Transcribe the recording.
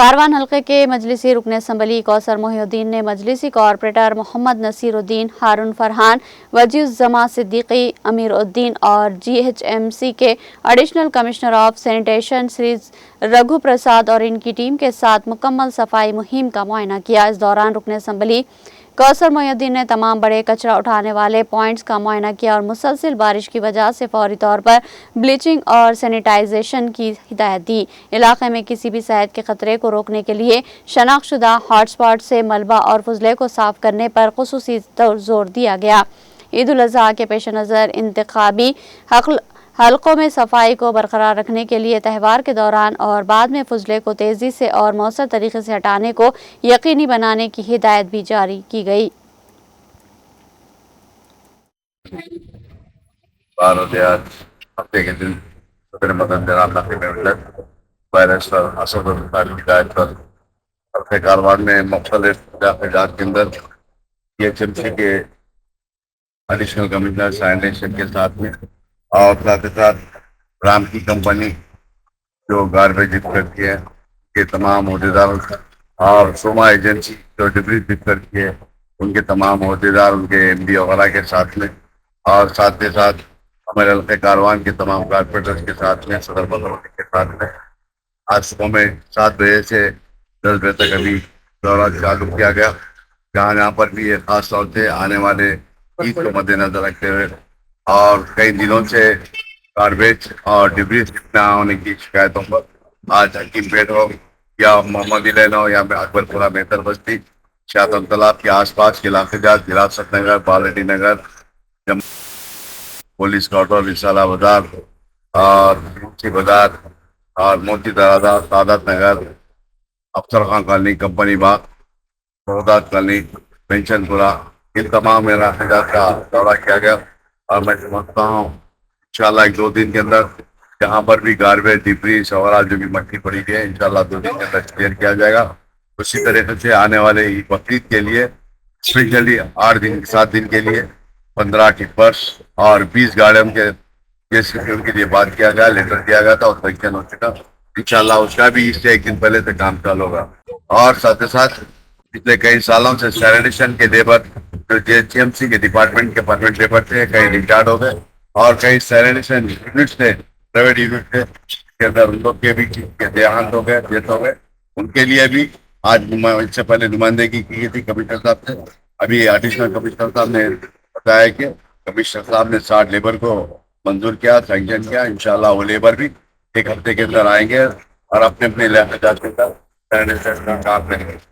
کاروان حلقے کے مجلسی رکن اسمبلی کوثر محی الدین نے مجلسی کارپوریٹر محمد نصیر الدین، ہارون فرحان، وجیہ الزماں صدیقی، امیر الدین اور جی ایچ ایم سی کے ایڈیشنل کمشنر آف سینیٹیشن شری رگھو پرساد اور ان کی ٹیم کے ساتھ مکمل صفائی مہم کا معائنہ کیا۔ اس دوران رکن اسمبلی کوثر محی الدین نے تمام بڑے کچرا اٹھانے والے پوائنٹس کا معائنہ کیا اور مسلسل بارش کی وجہ سے فوری طور پر بلیچنگ اور سینیٹائزیشن کی ہدایت دی۔ علاقے میں کسی بھی صحت کے خطرے کو روکنے کے لیے شناخت شدہ ہاٹ اسپاٹ سے ملبہ اور فضلے کو صاف کرنے پر خصوصی زور دیا گیا۔ عید الاضحیٰ کے پیش نظر انتخابی حلقوں میں صفائی کو برقرار رکھنے کے لیے تہوار کے دوران اور بعد میں فضلے کو تیزی سے اور مؤثر طریقے سے ہٹانے کو یقینی بنانے کی ہدایت بھی جاری کی گئی۔ ہفتے کے دن صدر مدن جناب نقیب ملت بیرسٹر اسد الرحمن کی ہدایت پر حلقہ کاروان میں مختلف جات کے اندر ایچ ایم سی کے ایڈیشنل کمشنر سینیٹیشن کے ساتھ میں اور ساتھ ہی ساتھ رام کی کمپنی جو گاربیج کرتی ہے کے تمام عہدیداروں اور سوما ایجنسی جو ڈبریز پک کرتی ہے ان کے تمام عہدیدار، ان کے ایم ڈی وغیرہ کے ساتھ میں اور ساتھ ہی ساتھ ہمارے حلقہ کاروان کے تمام کارپوریٹرز کے ساتھ میں صدر بدرودی کے ساتھ میں آج صبح میں 7 بجے سے 10 بجے تک ابھی دورہ چالو کیا گیا، جہاں پر بھی یہ خاص طور سے آنے والے عید کو مد نظر رکھتے ہوئے اور کئی دنوں سے گاربیج اور ڈبریز نہ ہونے کی شکایتوں پر آج حکیم پیٹ ہو یا محمد لین ہو یا اکبر پورہ بہتر بستی، شاطن تالاب کے آس پاس کے علاقے جات، وراثت نگر، بالٹی نگر، پولیس کوارٹر، رسالہ بازار اور موچی بازار اور موتی دروازہ، سعادت نگر، افسر خان کالونی، کمپنی باغ، بغداد کالونی، پینشن پورہ، ان تمام علاقے جات کا دورہ کیا گیا اور میں سمجھتا ہوں انشاءاللہ 1-2 دن کے اندر جہاں پر بھی گاربیج ڈبریز وغیرہ جو بھی مٹی پڑی ہوئی ہے انشاءاللہ 2 دن کے اندر کلیئر کیا جائے گا۔ اسی طریقے سے آنے والے بقرعید کے لیے اسپیشلی 7 دن کے لیے 15 ٹپرس اور 20 گاڑیوں کے جیسے ان کے لیے بات کیا گیا، لیٹر دیا گیا تھا اور سینکشن ہو چکا، انشاءاللہ اس کا بھی اس سے 1 دن پہلے سے کام چالو ہوگا۔ اور ساتھ ہی ساتھ پچھلے کئی سالوں سے سینیٹیشن کے لیبر جو جی ایچ ایم سی کے ڈپارٹمنٹ کے پرمنٹ لیبر تھے، کئی ریٹائرڈ ہو گئے اور کئی سینیٹیشن یونٹس تھے، پرائیویٹ یونٹ تھے کے اندر ان لوگ کے بھی دیہانت ہو گئے، ڈیتھ ہو گئے، ان کے لیے بھی آج اس سے پہلے نمائندگی کی تھی کمشنر صاحب سے۔ ابھی ایڈیشنل کمشنر صاحب نے بتایا کہ کمشنر صاحب نے 60 لیبر کو منظور کیا، سینکشن کیا، انشاءاللہ وہ لیبر بھی 1 ہفتے کے اندر آئیں گے اور اپنے علاقے جات کے اندر سینیٹیشن کا کام کریں گے۔